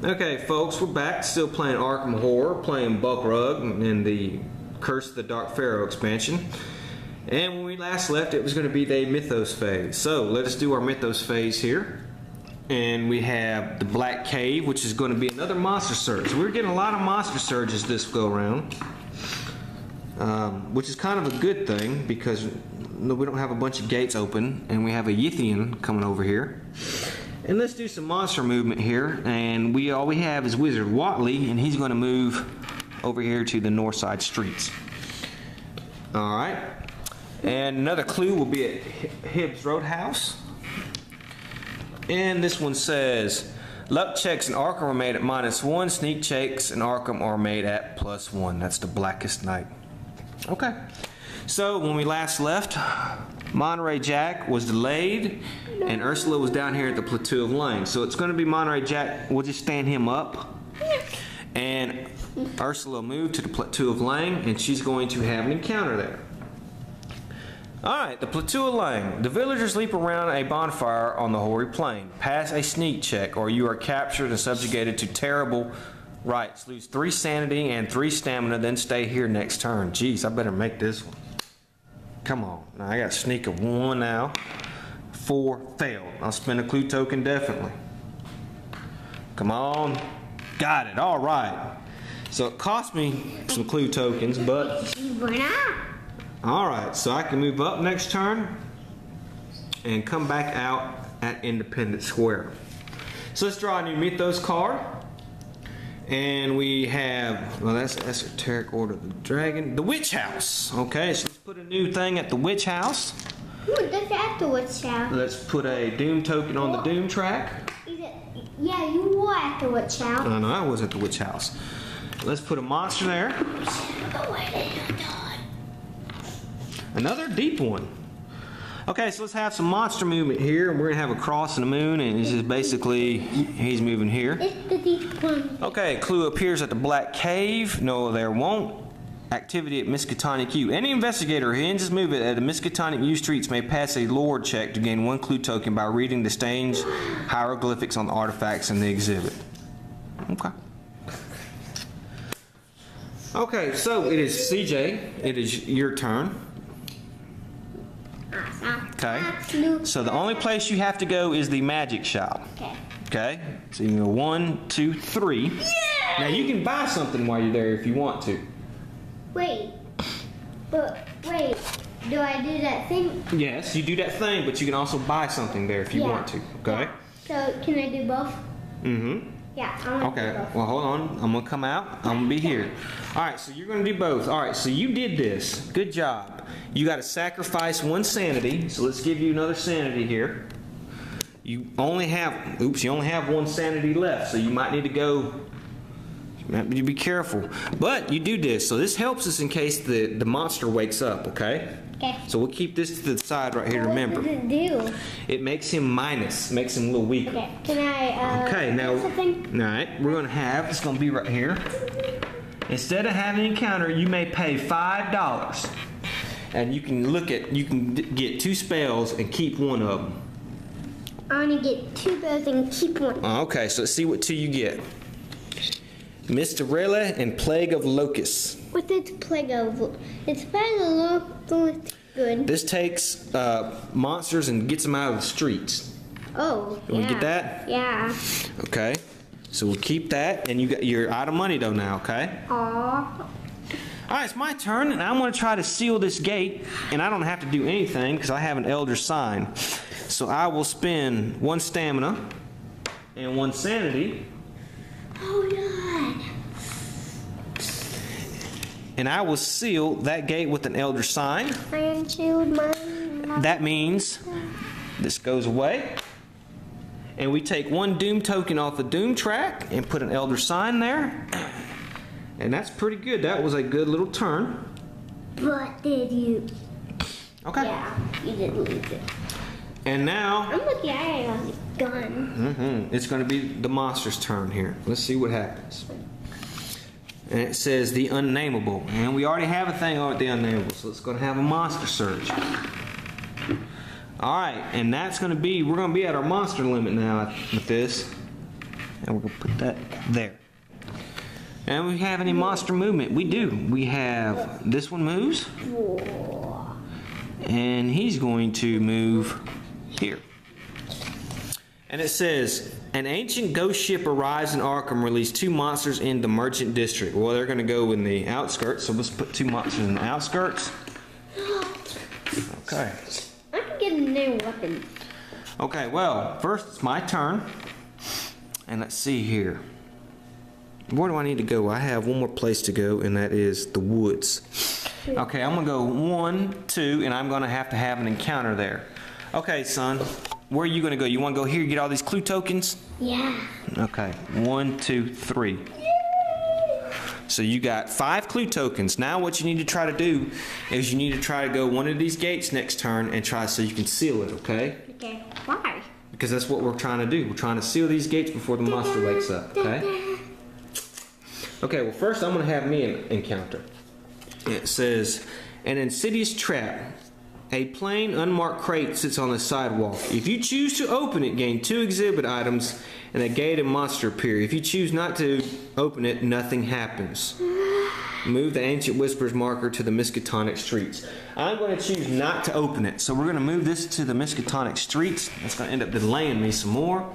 Okay, folks, we're back. Still playing Arkham Horror, playing bokrug in the Curse of the Dark Pharaoh expansion. And when we last left, it was going to be the Mythos phase. So let us do our Mythos phase here. And we have the Black Cave, which is going to be another monster surge. We're getting a lot of monster surges this go around, which is kind of a good thing because we don't have a bunch of gates open, and we have a Yithian coming over here. And let's do some monster movement here, and all we have is Wizard Watley, and he's going to move over here to the north side streets. Alright, and another clue will be at Hibbs Roadhouse. And this one says, luck checks in Arkham are made at -1, sneak checks in Arkham are made at +1. That's the Blackest Night. Okay, so when we last left, Monterey Jack was delayed, and Ursula was down here at the Plateau of Lane. So it's going to be Monterey Jack. We'll just stand him up, and Ursula moved to the Plateau of Lane, and she's going to have an encounter there. Alright, the Plateau of Lane. The villagers leap around a bonfire on the hoary plain. Pass a sneak check, or you are captured and subjugated to terrible rites. Lose 3 sanity and 3 stamina, then stay here next turn. Jeez, I better make this one. Come on. Now I got a sneak of 1 now. 4 failed. I'll spend a clue token definitely. Come on. Got it. Alright. So it cost me some clue tokens, but alright, so I can move up next turn and come back out at Independence Square. So let's draw a new Mythos card. And we have, well, that's Esoteric Order of the Dragon. The Witch House. Okay, so let's put a new thing at the Witch House. Ooh, that's at the Witch House. Let's put a Doom token on the Doom track. Yeah, you were at the Witch House. No, I was at the Witch House. Let's put a monster there. Another deep one. Okay, so let's have some monster movement here. We're going to have a cross and a moon, and it's just basically, he's moving here. It's the deep one. Okay, clue appears at the Black Cave. No, there won't. Activity at Miskatonic U. Any investigator who ends his movement at the Miskatonic U streets may pass a lore check to gain 1 clue token by reading the strange hieroglyphics on the artifacts in the exhibit. Okay. Okay, so it is CJ. It is your turn. Okay, so the only place you have to go is the magic shop. Okay, so you can go 1, 2, 3. Yay! Now you can buy something while you're there if you want to. Wait, do I do that thing? Yes, you do that thing, but you can also buy something there if you want to. Okay. So can I do both? Mm-hmm. Yeah, I want to do both. Well, hold on. I'm going to come out. I'm going to be here. All right, so you're going to do both. All right, so you did this. Good job. You got to sacrifice 1 sanity. So let's give you another sanity here. You only have 1 sanity left, so you might need to go. You have to be careful. But you do this, so this helps us in case the monster wakes up, okay? Okay. So we'll keep this to the side right here, remember. What does it do? It makes him minus, makes him a little weaker. Okay, can I, okay, now, alright, we're going to have, it's going to be right here. Instead of having an encounter, you may pay $5. And you can get 2 spells and keep 1 of them. I want to get 2 spells and keep 1. Okay, so let's see what 2 you get. Mystarella and Plague of Locusts. What is Plague of? It's Plague of Locusts. Good. This takes monsters and gets them out of the streets. Oh, You want to get that? Yeah. Okay, so we'll keep that, and you're out of money though now, okay? Aww. Alright, it's my turn, and I'm going to try to seal this gate, and I don't have to do anything because I have an Elder Sign. So I will spend 1 stamina and 1 sanity. Oh, God. And I will seal that gate with an Elder Sign. Iron Shield, mine. That means this goes away. And we take 1 Doom token off the Doom track and put an Elder Sign there. And that's pretty good. That was a good little turn. But did you? Okay. Yeah, you did lose it. And now, I'm looking at it on the gun. it's going to be the monster's turn here. Let's see what happens. And it says the unnameable. And we already have a thing on the unnameable, so it's going to have a monster surge. Alright, and that's going to be, we're going to be at our monster limit now with this. And we're going to put that there. And we have any monster movement? We do. We have this one moves. And he's going to move here. And it says, an ancient ghost ship arrives in Arkham, released 2 monsters in the merchant district. Well, they're going to go in the outskirts, so let's put 2 monsters in the outskirts. Okay. I can get a new weapon. Okay, well, first it's my turn. And let's see here. Where do I need to go? I have one more place to go, and that is the woods. Okay, I'm going to go 1, 2, and I'm going to have an encounter there. Okay, son. Where are you going to go? You want to go here, get all these clue tokens? Yeah. Okay, 1, 2, 3. So you got 5 clue tokens. Now what you need to try to do is you need to try to go one of these gates next turn and try so you can seal it, okay? Okay, why? Because that's what we're trying to do. We're trying to seal these gates before the monster wakes up, okay? Okay, well first I'm going to have me an encounter. It says, an insidious trap. A plain, unmarked crate sits on the sidewalk. If you choose to open it, gain 2 exhibit items and a gated monster appear. If you choose not to open it, nothing happens. Move the Ancient Whispers marker to the Miskatonic Streets. I'm going to choose not to open it. So we're going to move this to the Miskatonic Streets. That's going to end up delaying me some more.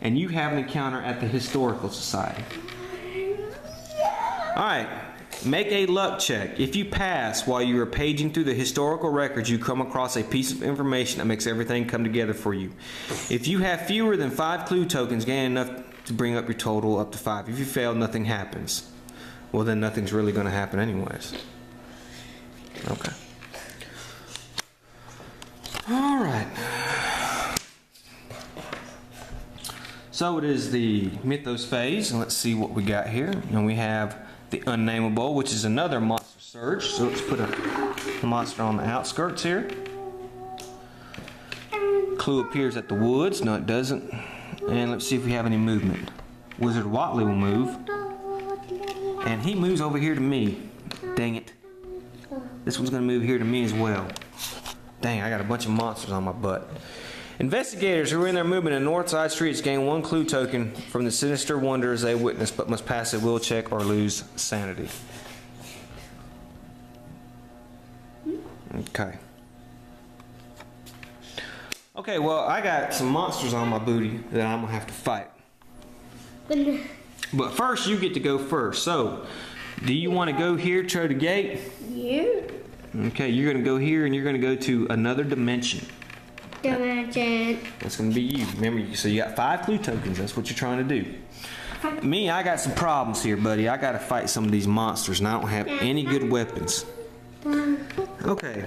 And you have an encounter at the Historical Society. Alright. Make a luck check. If you pass while you are paging through the historical records, you come across a piece of information that makes everything come together for you. If you have fewer than 5 clue tokens, gain enough to bring up your total up to 5. If you fail, nothing happens. Well, then nothing's really going to happen anyways. Okay. Alright. So it is the Mythos phase, and let's see what we got here. And we have the Unnameable, which is another monster surge. So let's put a monster on the outskirts here. Clue appears at the woods. No, it doesn't. And let's see if we have any movement. Wizard Watley will move. And he moves over here to me. Dang it. This one's going to move here to me as well. Dang, I got a bunch of monsters on my butt. Investigators who are in their movement in north side streets gain 1 clue token from the sinister wonders they witness, but must pass a will check or lose sanity. Okay. Okay, well, I got some monsters on my booty that I'm going to have to fight. But first, you get to go first. So, do you want to go here to the gate? Yeah. Okay, you're going to go here and you're going to go to another dimension. That's going to be you. Remember, so you got 5 clue tokens. That's what you're trying to do. Me, I got some problems here, buddy. I got to fight some of these monsters, and I don't have any good weapons. Okay.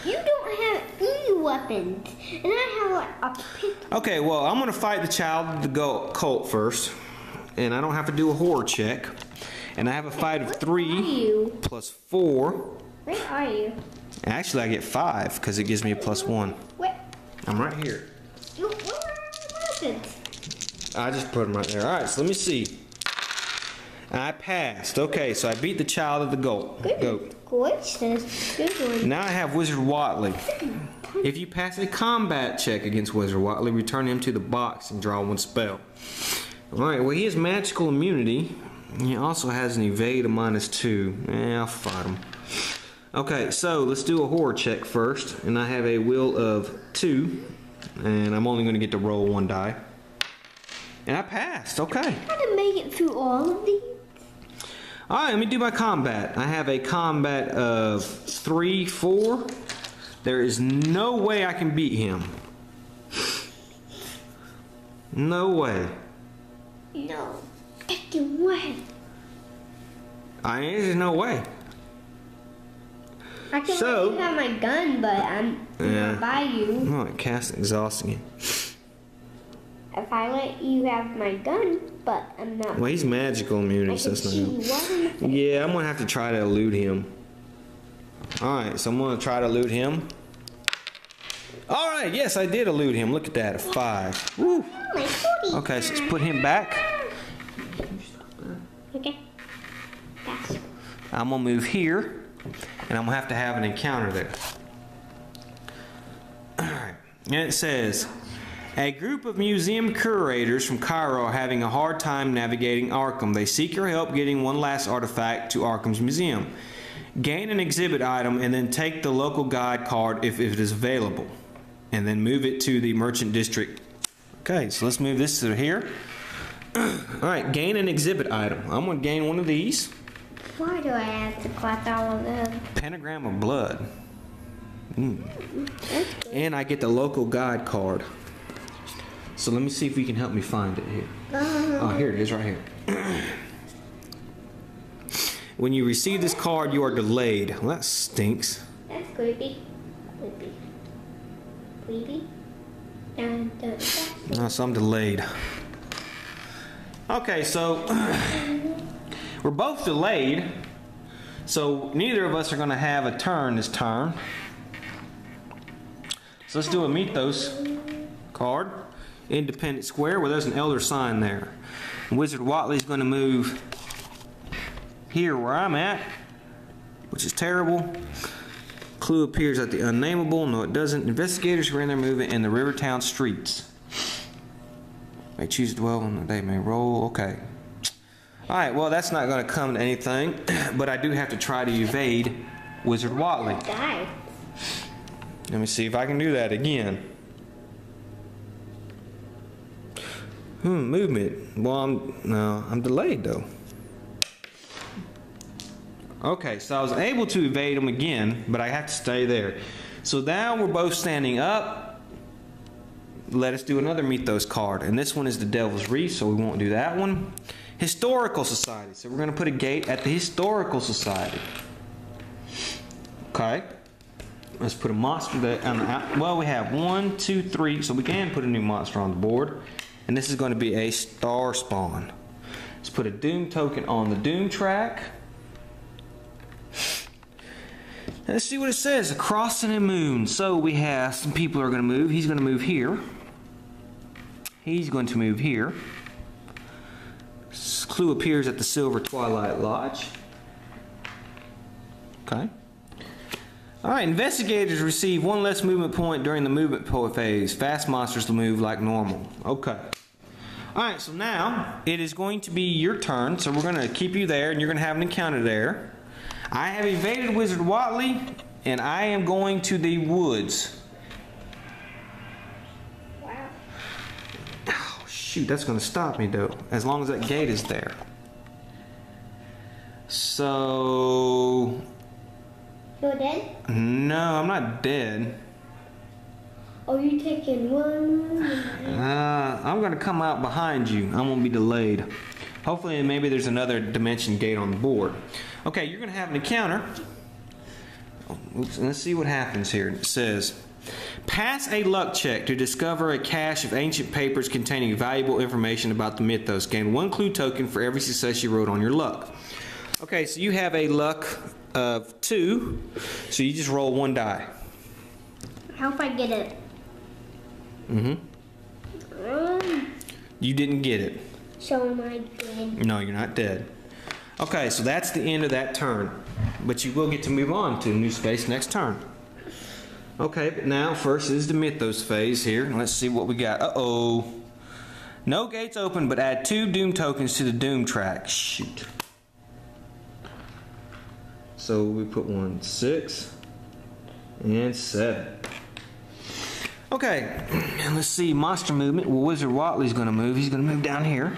You don't have any weapons, and I have a pick. Okay, well, I'm going to fight the child of the cult first, and I don't have to do a horror check. And I have a fight of 3 plus 4. Where are you? Actually, I get 5 because it gives me a +1. Where? I'm right here. Where are the weapons? I just put them right there. All right, so let me see. I passed. Okay, so I beat the child of the goat. Good one. Now I have Wizard Watley. If you pass a combat check against Wizard Watley, return him to the box and draw 1 spell. All right, well, he has magical immunity. He also has an evade of -2. I'll fight him. Okay, so let's do a horror check first. And I have a will of 2. And I'm only going to get to roll 1 die. And I passed. Okay. How to make it through all of these? Alright, let me do my combat. I have a combat of 3, 4. There is no way I can beat him. No way. No. Take it away. There's no way. I can let you have my gun, but I'm not by you. Oh, it casts exhausting you. If I let you have my gun, but I'm not. Well, he's magical immunity, so that's not good. Yeah, I'm gonna have to try to elude him. Alright, so I'm gonna try to elude him. Alright, yes, I did elude him. Look at that, a 5. Woo. Okay, so let's put him back. Okay. That's. I'm gonna move here, and I'm gonna have to have an encounter there. Alright, and it says, A group of museum curators from Cairo are having a hard time navigating Arkham. They seek your help getting one last artifact to Arkham's museum. Gain an exhibit item and then take the local guide card if it is available. And then move it to the merchant district. Okay, so let's move this to here. Alright, gain an exhibit item. I'm going to gain one of these. Why do I have to collect all of them? Pentagram of blood. And I get the local guide card. So let me see if we can help me find it here. Oh, here it is right here. When you receive this card, you are delayed. Well, that stinks. That's creepy. Creepy. Dun, dun, dun. So I'm delayed. Okay, so we're both delayed. So neither of us are going to have a turn this turn. So let's do a Mythos card. Independent square where there's an elder sign there. Wizard Watley's going to move here where I'm at, which is terrible. Clue appears at the unnameable. No, it doesn't. Investigators who are in their movement in the Rivertown streets. May choose to dwell on the day may roll. Okay. Alright, well, that's not going to come to anything, but I do have to try to evade Wizard Watley. Die. Let me see if I can do that again. Movement. Well, I'm delayed though. Okay, so I was able to evade him again, but I have to stay there. So now we're both standing up. Let us do another Mythos card, and this one is the Devil's Wreath, so we won't do that one. Historical Society. So we're going to put a gate at the Historical Society. Okay. Let's put a monster on the, well, we have 1, 2, 3, so we can put a new monster on the board. And this is going to be a star spawn. Let's put a Doom token on the Doom track. Let's see what it says. A crossing and moon. So we have some people are going to move. He's going to move here. He's going to move here. Clue appears at the Silver Twilight Lodge. Okay. Alright, investigators receive one less movement point during the movement phase. Fast monsters will move like normal. Okay. Alright, so now it is going to be your turn. So we're going to keep you there and you're going to have an encounter there. I have evaded Wizard Watley and I am going to the woods. Wow. Oh, shoot, that's going to stop me though, as long as that gate is there. So... You're dead? No, I'm not dead. Oh, you taking one? I'm going to come out behind you. I'm going to be delayed. Hopefully, maybe there's another dimension gate on the board. Okay, you're going to have an encounter. Oops, let's see what happens here. It says, pass a luck check to discover a cache of ancient papers containing valuable information about the Mythos. Gain 1 clue token for every success you wrote on your luck. Okay, so you have a luck of 2, so you just roll 1 die. How if I get it? You didn't get it. So am I dead? No, you're not dead. Okay, so that's the end of that turn. But you will get to move on to a new space next turn. Okay, but now first is the Mythos phase here. Let's see what we got. Uh-oh. No gates open, but add 2 Doom tokens to the Doom track. Shoot. So we put 1, 6, and 7. Okay, and let's see, monster movement. Well, Wizard Watley's going to move. He's going to move down here.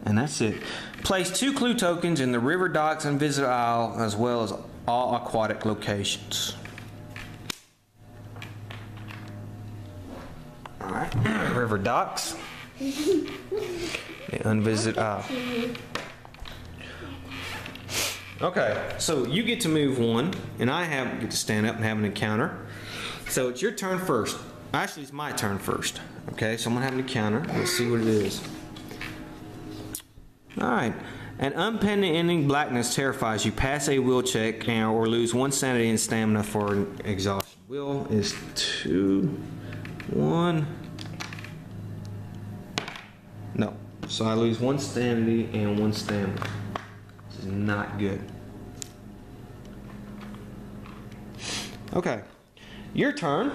And that's it. Place 2 clue tokens in the river docks and visit isle, as well as all aquatic locations. Alright, river docks. The unvisited isle. Okay, so you get to move 1, and I get to stand up and have an encounter. So it's your turn first. Actually, it's my turn first. Okay, so I'm going to have an encounter. Let's see what it is. Alright. An unpending ending blackness terrifies you. Pass a will check or lose 1 sanity and stamina for exhaustion. Will is 2, 1. No. So I lose 1 sanity and 1 stamina. This is not good. Okay. Your turn.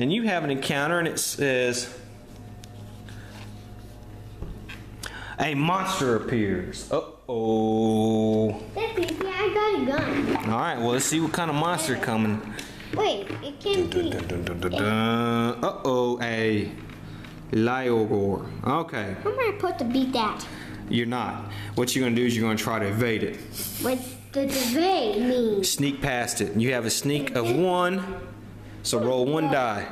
and you have an encounter, and it says a monster appears. Uh-oh. That's easy. I got a gun. Alright, well, let's see what kind of monster coming. Wait, it can't be. Uh-oh, a Lyogor. Okay. How am I supposed to beat that? You're not. What you're going to do is you're going to try to evade it. What does evade mean? Sneak past it. You have a sneak of 1, so roll 1 die.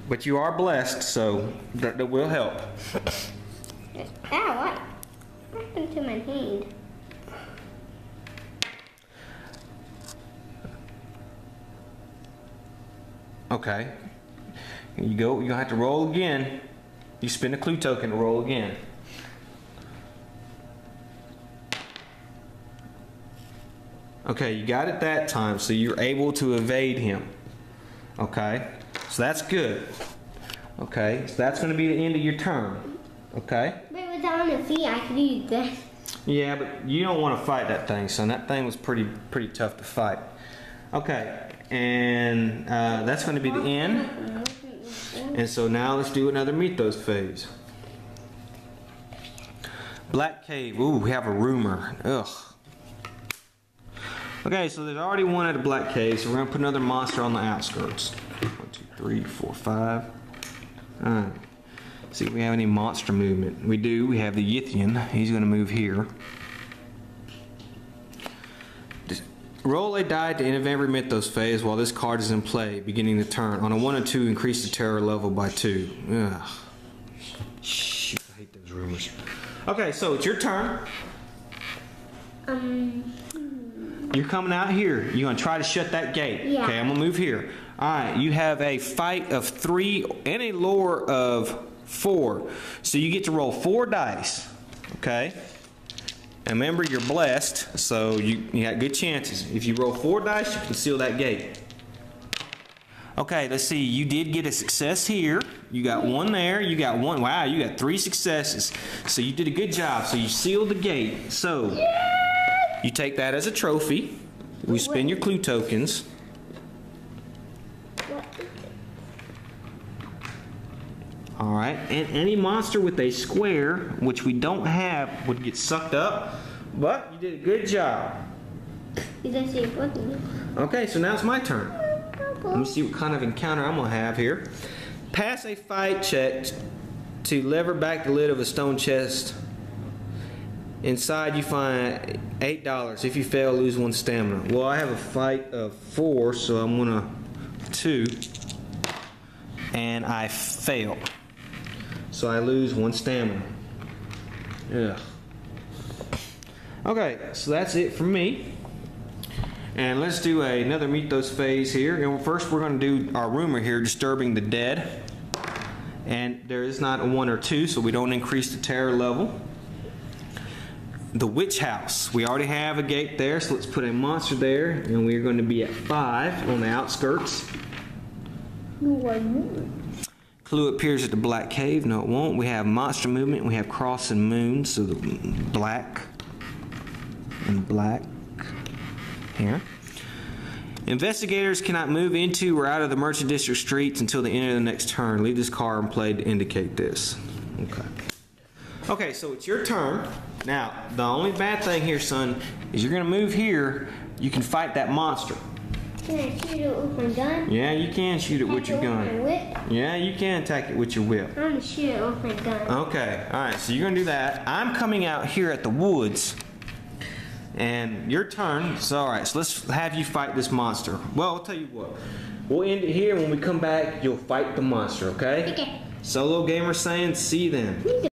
But you are blessed, so that will help. Ow, what happened to my hand? Okay. Here you go. You're going to have to roll again. You spend a clue token to roll again. Okay, you got it that time, so you're able to evade him. Okay, so that's good. Okay, so that's going to be the end of your turn. Okay? But it was on the feet, I could use this. Yeah, but you don't want to fight that thing, son. That thing was pretty tough to fight. Okay, and that's going to be the end. And so now let's do another Mythos phase. Black Cave. Ooh, we have a rumor. Ugh. Okay, so there's already one at the Black Cave, so we're going to put another monster on the outskirts. 1, 2, 3, 4, 5. Alright. See if we have any monster movement. We do. We have the Yithian. He's going to move here. Roll a die at the end of every Mythos phase while this card is in play, beginning the turn. On a 1 or 2, increase the terror level by 2. Ugh. Shoot, I hate those rumors. Okay, so it's your turn. You're coming out here. You're going to try to shut that gate. Yeah. Okay, I'm going to move here. Alright, you have a fight of 3 and a lore of 4. So you get to roll 4 dice. Okay? And remember, you're blessed, so you got good chances. If you roll 4 dice, you can seal that gate. Okay, let's see. You did get a success here. You got 1 there. You got 1. Wow, you got 3 successes. So you did a good job. So you sealed the gate. So you take that as a trophy. We spend your clue tokens. Alright, and any monster with a square, which we don't have, would get sucked up. But you did a good job. Okay, so now it's my turn. Let me see what kind of encounter I'm going to have here. Pass a fight check to lever back the lid of a stone chest. Inside you find $8. If you fail, lose 1 stamina. Well, I have a fight of 4, so I'm going to 2. And I fail. So I lose 1 stamina. Yeah. Okay, so that's it for me. And let's do another Mythos phase here. And first we're going to do our rumor here, disturbing the dead. And there is not a 1 or 2, so we don't increase the terror level. The Witch House. We already have a gate there, so let's put a monster there. And we're going to be at 5 on the outskirts. Clue appears at the Black Cave. No, it won't. We have monster movement. We have cross and moon. So the black and black here. Investigators cannot move into or out of the Merchant District streets until the end of the next turn. Leave this card in play to indicate this. Okay. Okay, so it's your turn. Now, the only bad thing here, son, is you're going to move here. You can fight that monster. Can I shoot it with my gun? Yeah, you can shoot it with your gun. With my whip? Yeah, you can attack it with your whip. I'm going to shoot it with my gun. Okay, alright, so you're going to do that. I'm coming out here at the woods. And your turn. So, alright, so let's have you fight this monster. Well, I'll tell you what. We'll end it here. When we come back, you'll fight the monster, okay? Okay. SoloGamer saying, see you then.